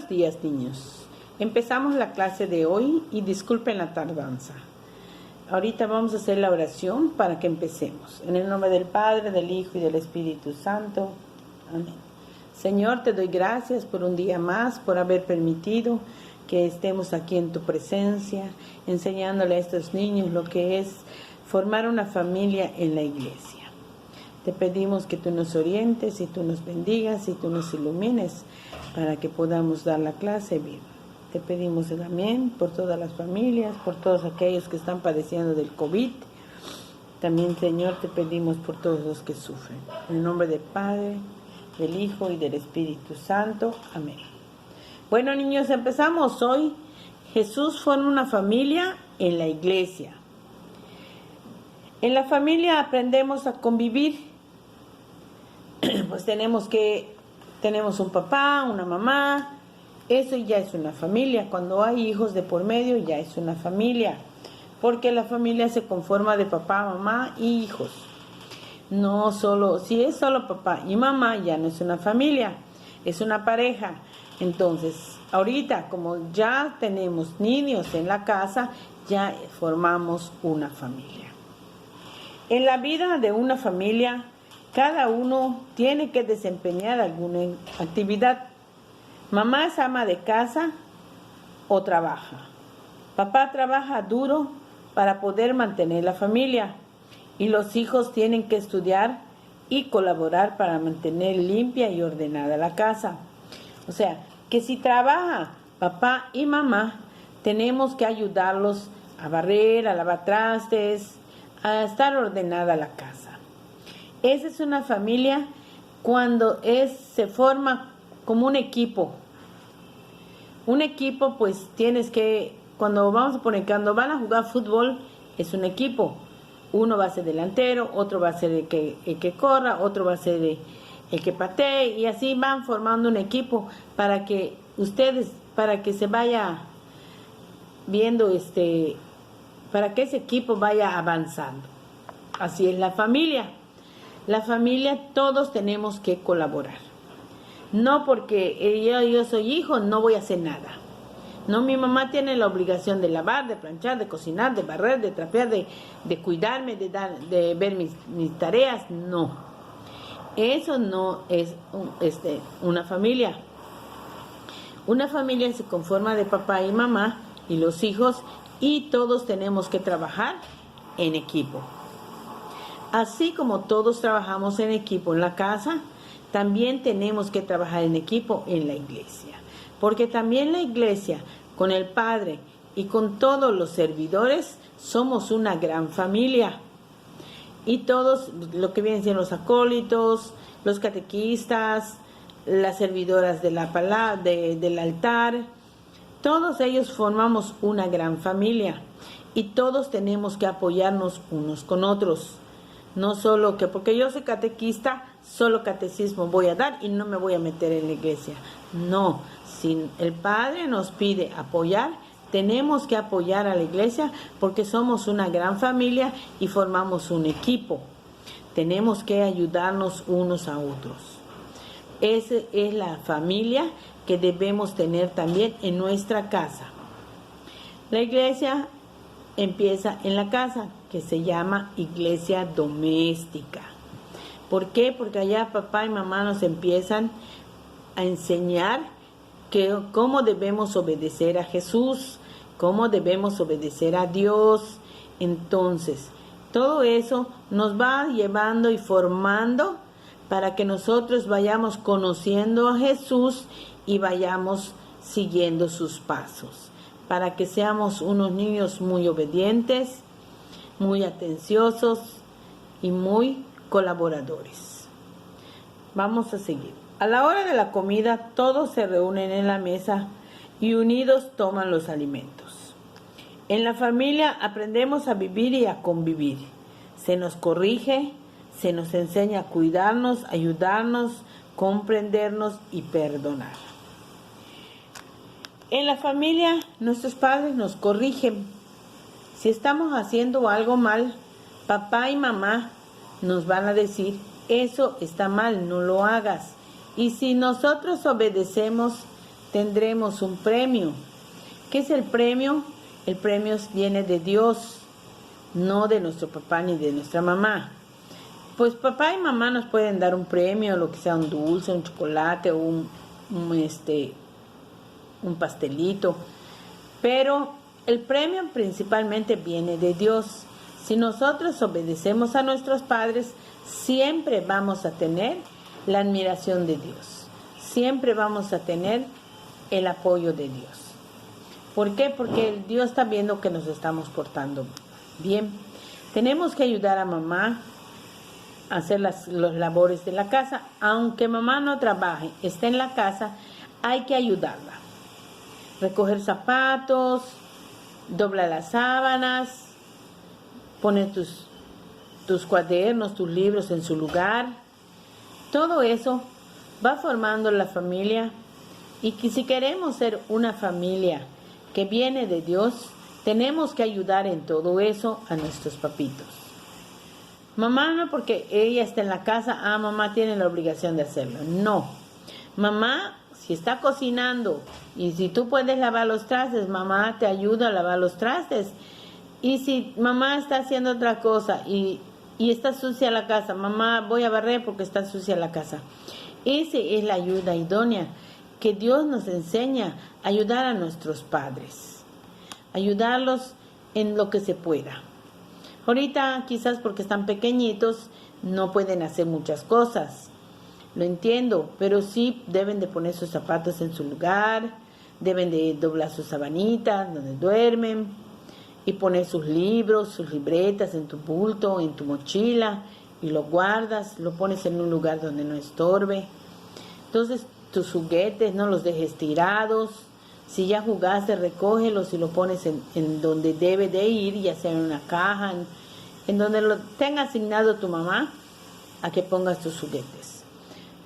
Buenos días, niños. Empezamos la clase de hoy y disculpen la tardanza. Ahorita vamos a hacer la oración para que empecemos. En el nombre del Padre, del Hijo y del Espíritu Santo. Amén. Señor, te doy gracias por un día más, por haber permitido que estemos aquí en tu presencia, enseñándole a estos niños lo que es formar una familia en la iglesia. Te pedimos que tú nos orientes y tú nos bendigas y tú nos ilumines para que podamos dar la clase bien. Te pedimos el amén por todas las familias, por todos aquellos que están padeciendo del COVID. También, Señor, te pedimos por todos los que sufren. En el nombre del Padre, del Hijo y del Espíritu Santo. Amén. Bueno, niños, empezamos hoy. Jesús forma una familia en la iglesia. En la familia aprendemos a convivir. Pues tenemos un papá, una mamá. Eso ya es una familia. Cuando hay hijos de por medio ya es una familia. Porque la familia se conforma de papá, mamá y hijos. No solo, si es solo papá y mamá ya no es una familia, es una pareja. Entonces, ahorita como ya tenemos niños en la casa, ya formamos una familia. En la vida de una familia, cada uno tiene que desempeñar alguna actividad. Mamá es ama de casa o trabaja. Papá trabaja duro para poder mantener la familia. Y los hijos tienen que estudiar y colaborar para mantener limpia y ordenada la casa. O sea, que si trabaja papá y mamá, tenemos que ayudarlos a barrer, a lavar trastes, a estar ordenada la casa. Esa es una familia cuando se forma como un equipo. Un equipo, pues tienes que, cuando van a jugar fútbol, es un equipo. Uno va a ser delantero, otro va a ser el que corra, otro va a ser el que patee, y así van formando un equipo para que se vaya viendo, para que ese equipo vaya avanzando. Así es la familia. La familia, todos tenemos que colaborar. No porque yo soy hijo, no voy a hacer nada. No, mi mamá tiene la obligación de lavar, de planchar, de cocinar, de barrer, de trapear, de cuidarme, de ver mis tareas. No. Eso no es una familia. Una familia se conforma de papá y mamá y los hijos, y todos tenemos que trabajar en equipo. Así como todos trabajamos en equipo en la casa, también tenemos que trabajar en equipo en la iglesia. Porque también la iglesia, con el Padre y con todos los servidores, somos una gran familia. Y todos, lo que vienen siendo los acólitos, los catequistas, las servidoras de la palabra, del altar, todos ellos formamos una gran familia. Y todos tenemos que apoyarnos unos con otros. No solo que porque yo soy catequista, solo catecismo voy a dar y no me voy a meter en la iglesia. No, si el Padre nos pide apoyar, tenemos que apoyar a la iglesia porque somos una gran familia y formamos un equipo. Tenemos que ayudarnos unos a otros. Esa es la familia que debemos tener también en nuestra casa. La iglesia empieza en la casa, que se llama iglesia doméstica. ¿Por qué? Porque allá papá y mamá nos empiezan a enseñar cómo debemos obedecer a Jesús, cómo debemos obedecer a Dios. Entonces, todo eso nos va llevando y formando para que nosotros vayamos conociendo a Jesús y vayamos siguiendo sus pasos, para que seamos unos niños muy obedientes, muy atenciosos y muy colaboradores. Vamos a seguir. A la hora de la comida, todos se reúnen en la mesa y unidos toman los alimentos. En la familia aprendemos a vivir y a convivir. Se nos corrige, se nos enseña a cuidarnos, ayudarnos, comprendernos y perdonar. En la familia, nuestros padres nos corrigen. Si estamos haciendo algo mal, papá y mamá nos van a decir, eso está mal, no lo hagas. Y si nosotros obedecemos, tendremos un premio. ¿Qué es el premio? El premio viene de Dios, no de nuestro papá ni de nuestra mamá. Pues papá y mamá nos pueden dar un premio, lo que sea un dulce, un chocolate o un pastelito, pero el premio principalmente viene de Dios. Si nosotros obedecemos a nuestros padres, siempre vamos a tener la admiración de Dios, siempre vamos a tener el apoyo de Dios. ¿Por qué? Porque Dios está viendo que nos estamos portando bien. Tenemos que ayudar a mamá a hacer las labores de la casa. Aunque mamá no trabaje, esté en la casa, hay que ayudarla. Recoger zapatos, doblar las sábanas, poner tus cuadernos, tus libros en su lugar. Todo eso va formando la familia, y que si queremos ser una familia que viene de Dios, tenemos que ayudar en todo eso a nuestros papitos. Mamá no porque ella está en la casa, mamá tiene la obligación de hacerlo. No, mamá, si está cocinando y si tú puedes lavar los trastes, mamá te ayuda a lavar los trastes. Y si mamá está haciendo otra cosa y está sucia la casa, mamá, voy a barrer porque está sucia la casa. Esa es la ayuda idónea que Dios nos enseña a ayudar a nuestros padres, ayudarlos en lo que se pueda. Ahorita quizás porque están pequeñitos no pueden hacer muchas cosas, lo entiendo, pero sí deben de poner sus zapatos en su lugar, deben de doblar sus sabanitas donde duermen y poner sus libros, sus libretas en tu bulto, en tu mochila, y lo guardas, lo pones en un lugar donde no estorbe. Entonces tus juguetes no los dejes tirados. Si ya jugaste, recógelos y lo pones en donde debe de ir, ya sea en una caja, en donde lo tenga asignado tu mamá a que pongas tus juguetes.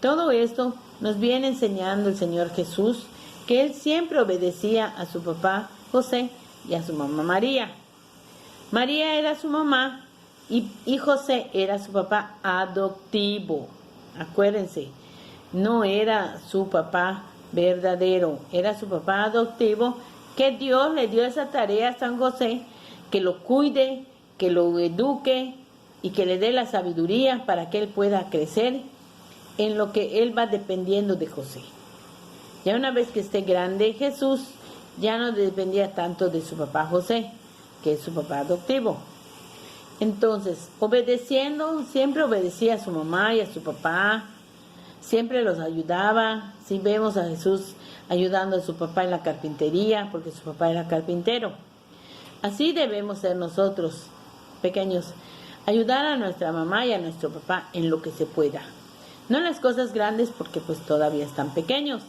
Todo esto nos viene enseñando el Señor Jesús, que Él siempre obedecía a su papá José y a su mamá María. María era su mamá y José era su papá adoptivo. Acuérdense, no era su papá verdadero, era su papá adoptivo, que Dios le dio esa tarea a San José, que lo cuide, que lo eduque y que le dé la sabiduría para que él pueda crecer en lo que él va dependiendo de José. Ya una vez que esté grande, Jesús ya no dependía tanto de su papá José, que es su papá adoptivo. Entonces, obedeciendo, siempre obedecía a su mamá y a su papá, siempre los ayudaba. Si vemos a Jesús ayudando a su papá en la carpintería, porque su papá era carpintero. Así debemos ser nosotros, pequeños, ayudar a nuestra mamá y a nuestro papá en lo que se pueda. No en las cosas grandes, porque pues todavía están pequeños.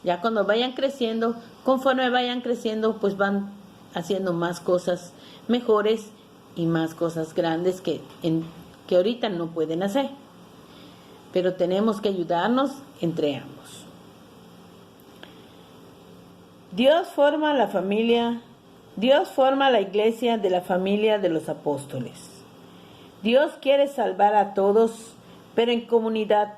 Ya cuando vayan creciendo, conforme vayan creciendo, pues van haciendo más cosas mejores y más cosas grandes que ahorita no pueden hacer. Pero tenemos que ayudarnos entre ambos. Dios forma la iglesia de la familia de los apóstoles. Dios quiere salvar a todos, pero en comunidad.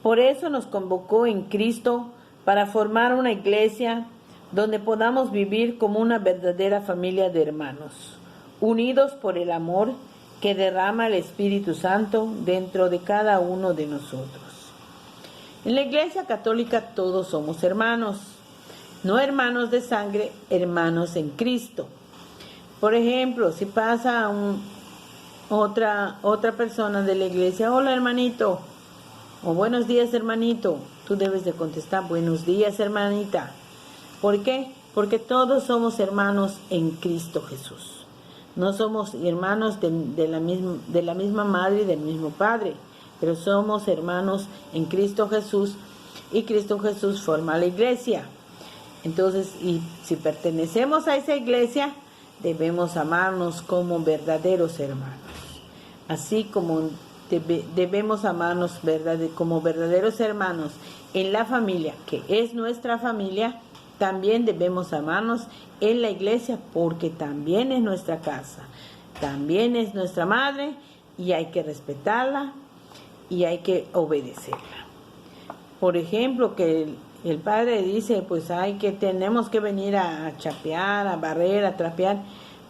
Por eso nos convocó en Cristo para formar una iglesia donde podamos vivir como una verdadera familia de hermanos, unidos por el amor que derrama el Espíritu Santo dentro de cada uno de nosotros. En la Iglesia Católica todos somos hermanos, no hermanos de sangre, hermanos en Cristo. Por ejemplo, si pasa otra persona de la iglesia, hola hermanito, o buenos días hermanito, tú debes de contestar buenos días hermanita. ¿Por qué? Porque todos somos hermanos en Cristo Jesús. No somos hermanos de la misma madre y del mismo padre, pero somos hermanos en Cristo Jesús, y Cristo Jesús forma la iglesia. Entonces, y si pertenecemos a esa iglesia, debemos amarnos como verdaderos hermanos. Así como debemos amarnos como verdaderos hermanos en la familia, que es nuestra familia, también debemos amarnos en la iglesia, porque también es nuestra casa, también es nuestra madre, y hay que respetarla y hay que obedecerla. Por ejemplo, que el padre dice, pues tenemos que venir a chapear, a barrer, a trapear,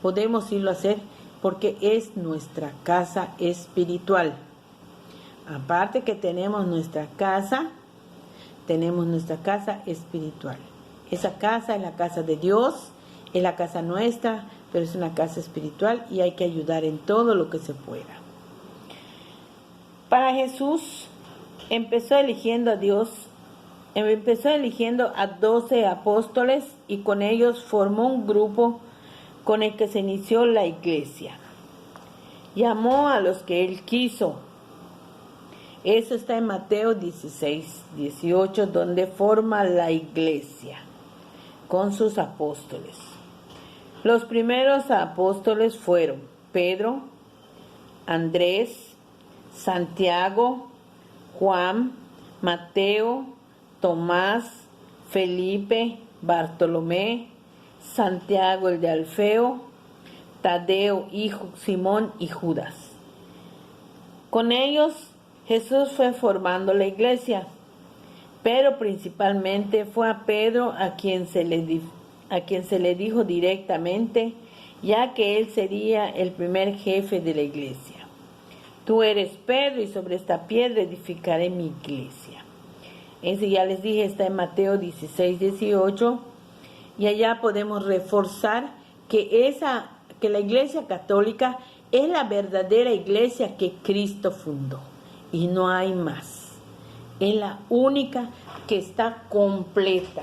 podemos irlo a hacer porque es nuestra casa espiritual. Aparte que tenemos nuestra casa espiritual. Esa casa es la casa de Dios, es la casa nuestra, pero es una casa espiritual y hay que ayudar en todo lo que se pueda. Para Jesús empezó eligiendo a 12 apóstoles y con ellos formó un grupo con el que se inició la iglesia. Llamó a los que él quiso. Eso está en Mateo 16, 18, donde forma la iglesia con sus apóstoles. Los primeros apóstoles fueron Pedro, Andrés, Santiago, Juan, Mateo, Tomás, Felipe, Bartolomé, Santiago el de Alfeo, Tadeo, hijo Simón y Judas. Con ellos Jesús fue formando la iglesia, pero principalmente fue a Pedro a quien se le dijo directamente, ya que él sería el primer jefe de la iglesia. Tú eres Pedro y sobre esta piedra edificaré mi iglesia. Ese ya les dije, está en Mateo 16, 18. Y allá podemos reforzar que la iglesia católica es la verdadera iglesia que Cristo fundó. Y no hay más. Es la única que está completa.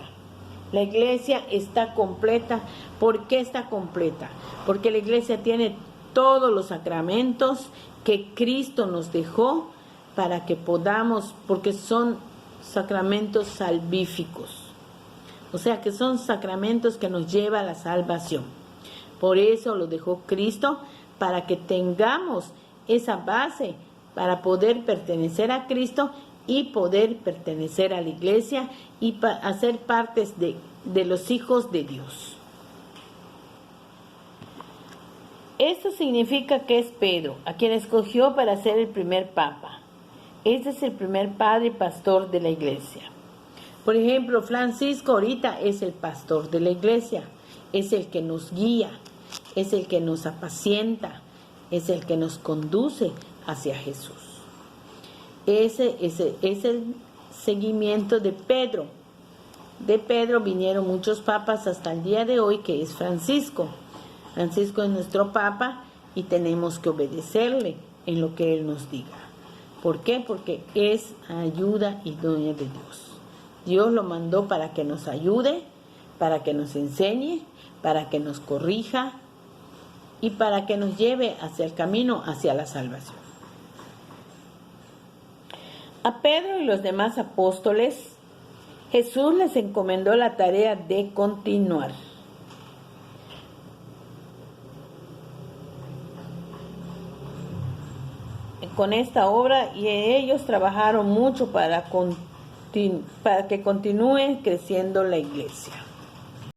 La iglesia está completa. ¿Por qué está completa? Porque la iglesia tiene todos los sacramentos que Cristo nos dejó para que podamos, porque son sacramentos salvíficos. O sea que son sacramentos que nos llevan a la salvación. Por eso lo dejó Cristo, para que tengamos esa base para poder pertenecer a Cristo y poder pertenecer a la iglesia y hacer partes de los hijos de Dios. Esto significa que es Pedro, a quien escogió para ser el primer papa. Este es el primer padre y pastor de la iglesia. Por ejemplo, Francisco ahorita es el pastor de la iglesia, es el que nos guía, es el que nos apacienta, es el que nos conduce hacia Jesús. Ese es el seguimiento de Pedro. De Pedro vinieron muchos papas hasta el día de hoy, que es Francisco. Francisco es nuestro papa y tenemos que obedecerle en lo que él nos diga. ¿Por qué? Porque es ayuda idónea de Dios. Dios lo mandó para que nos ayude, para que nos enseñe, para que nos corrija y para que nos lleve hacia el camino, hacia la salvación. A Pedro y los demás apóstoles, Jesús les encomendó la tarea de continuar. Con esta obra, y ellos trabajaron mucho para que continúe creciendo la iglesia.